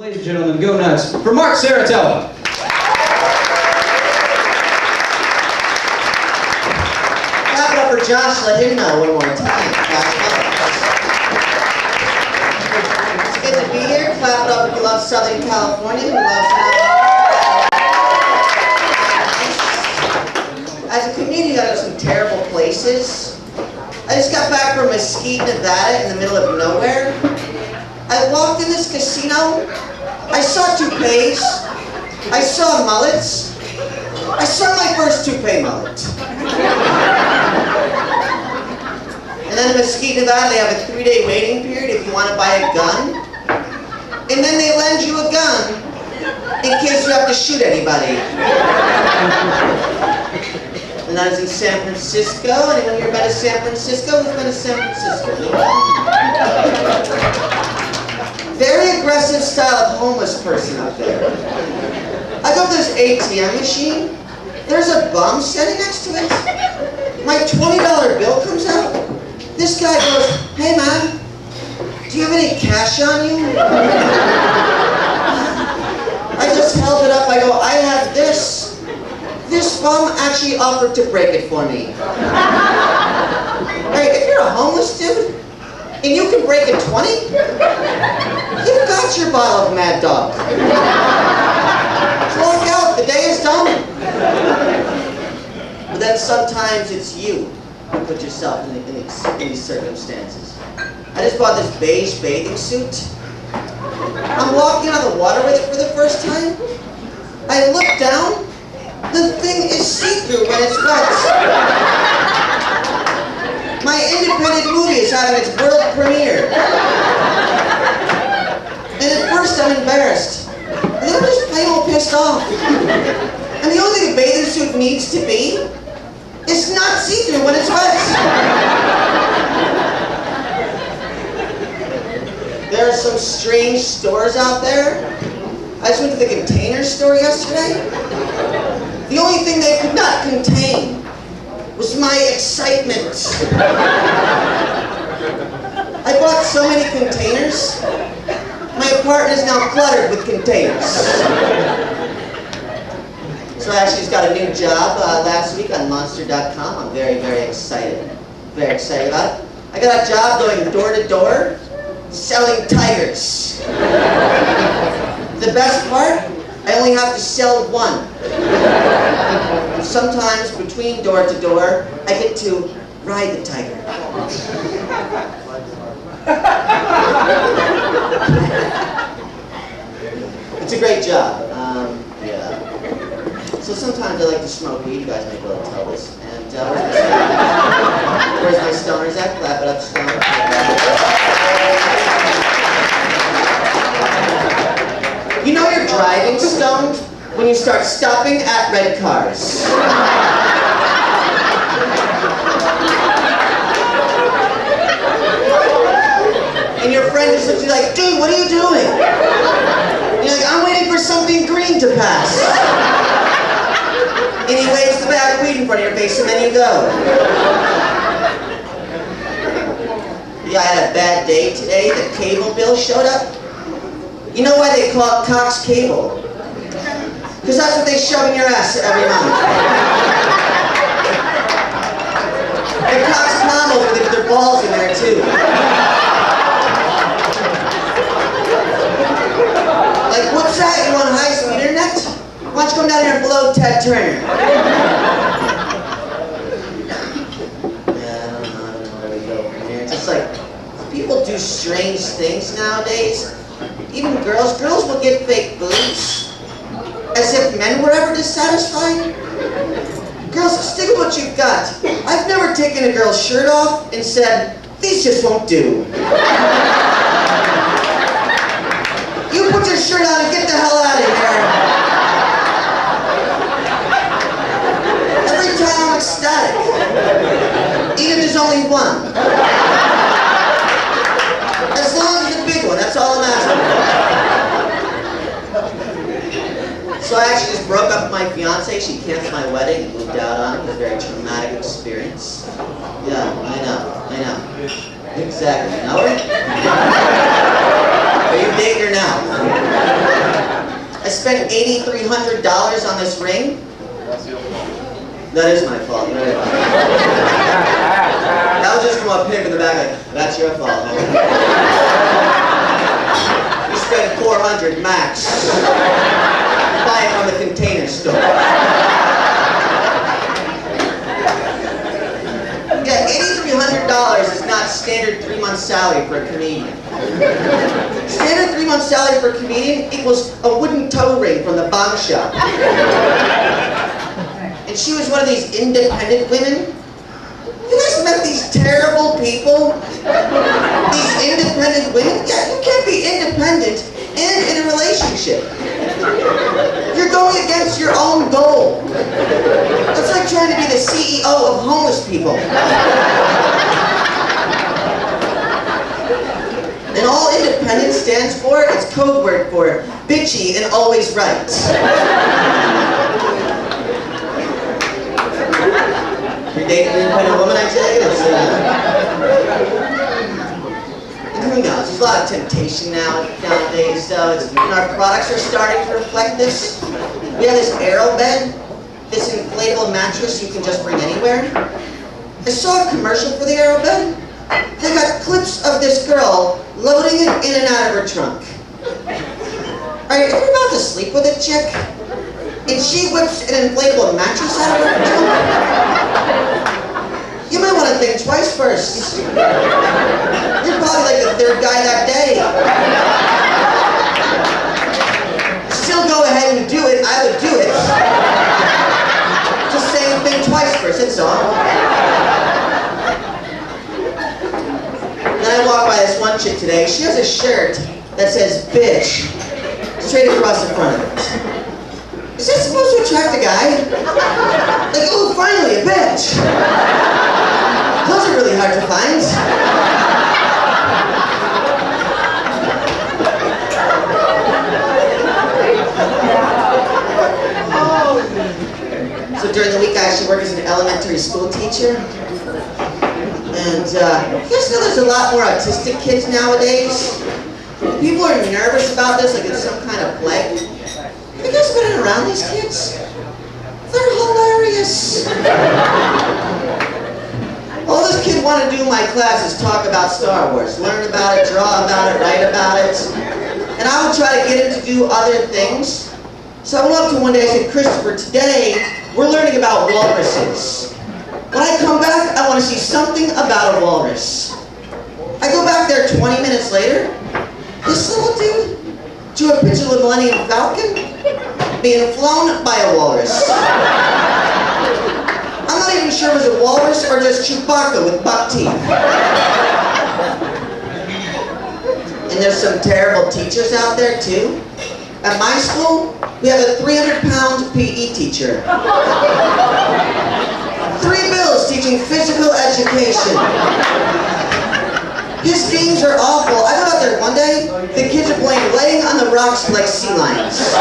Ladies and gentlemen, go nuts for Mark Serritella. Clap it up for Josh. Let him know one more time. It's good to be here. Clap it up if you love Southern California. Who loves As a comedian, I go to some terrible places. I just got back from Mesquite, Nevada, in the middle of nowhere. I walked in this casino. I saw toupees. I saw mullets. I saw my first toupee mullet. And then in Mesquite, Nevada, they have a 3-day waiting period if you want to buy a gun. And then they lend you a gun in case you have to shoot anybody. And I was in San Francisco. Anyone here been to San Francisco? Who's been to San Francisco? Very aggressive style of homeless person out there. I go to this ATM machine. There's a bum standing next to it. My $20 bill comes out. This guy goes, "Hey man, do you have any cash on you?" I just held it up. I go, "I have this." This bum actually offered to break it for me. Right, if you're a homeless dude and you can break a 20, you've got your bottle of Mad Dog. Walk out, the day is done. But then sometimes it's you who put yourself in these circumstances. I just bought this beige bathing suit. I'm walking out of the water with it for the first time. I look down. The thing is see-through when it's wet. My independent movie is having its world premiere. And at first I'm embarrassed. And then I'm just plain old pissed off. And the only thing a bathing suit needs to be is not see-through when it's wet. There are some strange stores out there. I just went to the Container store yesterday. The only thing they could not contain was my excitement. I bought so many containers. My apartment is now cluttered with containers. So I actually just got a new job last week on Monster.com. I'm very, very excited. Very excited about it. I got a job going door to door, selling tigers. The best part? I only have to sell one. Sometimes between door to door, I get to ride the tiger. It's a great job. Yeah. So sometimes I like to smoke weed. You guys may be able to tell this. And where's my stoners at? Clap it up, stoners. You know you're driving stoned when you start stopping at red cars. And your friend just looks at you like, "Dude, what are you doing?" And you're like, "I'm waiting for something green to pass." And he waves the bag of weed in front of your face and then you go. Yeah, I had a bad day today. The cable bill showed up. You know why they call it Cox Cable? Because that's what they shove in your ass every month. And Cox Condoms with their balls in there too. Like, what's that? You want high-speed internet? Why don't you come down here and blow Ted Turner? Yeah, I don't know where we go from here. It's just like, people do strange things nowadays. Even girls will get fake boobs, as if men were ever dissatisfied. Girls, stick with what you've got. I've never taken a girl's shirt off and said, "These just won't do." You put your shirt on and get the hell out of here. Every time I'm ecstatic, even if there's only one. As long as it's a big one, that's all I'm asking for. So I actually just broke up with my fiance. She canceled my wedding and moved out on it. It was a very traumatic experience. Yeah, I know. Exactly. You know her? Are you dating her now? I spent $8,300 on this ring. That is my fault. Right? That was just from a pig in the back, like, that's your fault, man. You spent $400 max. Buy it from the Container Store. Yeah, $8,300 is not standard 3-month salary for a comedian. Standard 3-month salary for a comedian equals a wooden toe ring from the bong shop. And she was one of these independent women. You guys met these terrible people? These independent women? Yeah, you can't be independent and in a relationship. You're going against your own goal. That's like trying to be the CEO of homeless people. And all independent stands for, it's code word for bitchy and always right. You're dating an independent woman, I take it? And who knows? There's a lot of temptation nowadays, so our products are starting to reflect this. We have this aero bed, this inflatable mattress you can just bring anywhere. I saw a commercial for the aero bed. They got clips of this girl loading it in and out of her trunk. Are you ever about to sleep with a chick? And she whips an inflatable mattress out of her trunk? You might want to think twice first. You're probably like the third guy that day. Still go ahead and do it. I would do it. Just saying think twice first, that's all. Then I walked by this one chick today. She has a shirt that says bitch straight across the front of it. Is that supposed to attract a guy? Like, oh, finally, a bitch. Those are really hard to find. So during the week, I actually work as an elementary school teacher. And you guys know there's a lot more autistic kids nowadays? People are nervous about this like it's some kind of plague. Have you guys been around these kids? They're hilarious. All this kid wanted to do in my class is talk about Star Wars. Learn about it, draw about it, write about it. And I would try to get him to do other things. So I went up to him one day, I said, Christopher, today we're learning about walruses. When I come back, I want to see something about a walrus. I go back there 20 minutes later. This little dude drew a picture of the Millennium Falcon being flown by a walrus. I'm not even sure it was a walrus or just Chewbacca with buck teeth. And there's some terrible teachers out there too. At my school, we have a 300-pound PE teacher. 3 bills teaching physical education. His games are awful. I go out there one day, the kids are playing laying on the rocks like sea lions.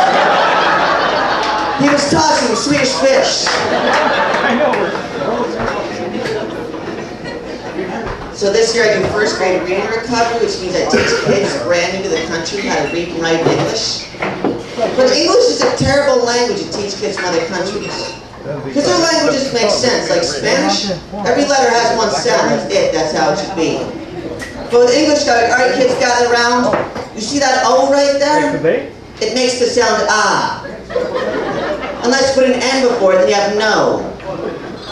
He was tossing Swedish fish. So this year I do first grade reading recovery, which means I teach kids brand new to the country how to read and write English. But English is a terrible language to teach kids from other countries. Because their languages make sense, like Spanish, every letter has one sound, that's it, that's how it should be. But with English, all right kids, gather around. You see that O right there? It makes the sound ah. Unless you put an N before it, then you have no.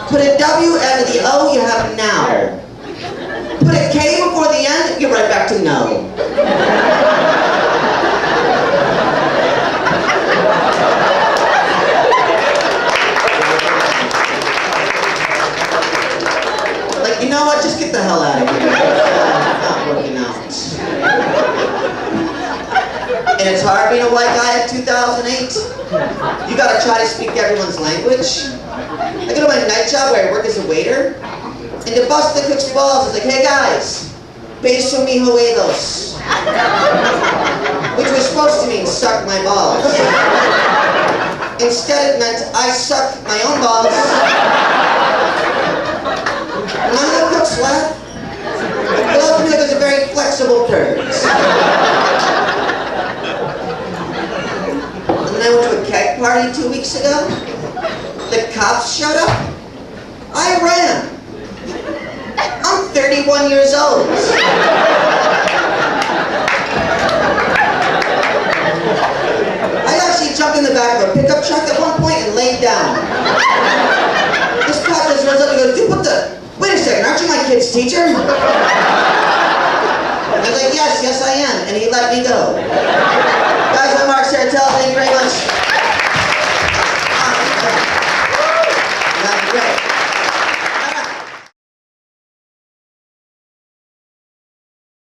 Put a W after the O, you have now. Put a K before the N, you're right back to no. Like, you know what? Just get the hell out of here. It's not working out. And it's hard being a white guy in 2008. You gotta try to speak everyone's language. I go to my night job where I work as a waiter, and to bust the cook's balls, it's like, hey guys, beso mi huevos. Which was supposed to mean suck my balls. Instead it meant I suck my own balls. None of the cooks laugh. It looked to me like it was a very flexible turd. party 2 weeks ago? The cops showed up? I ran. I'm 31 years old. I actually jumped in the back of a pickup truck at one point and laid down. This cop just runs up and goes, dude, what the? Wait a second, aren't you my kid's teacher? I was like, yes, I am. And he let me go.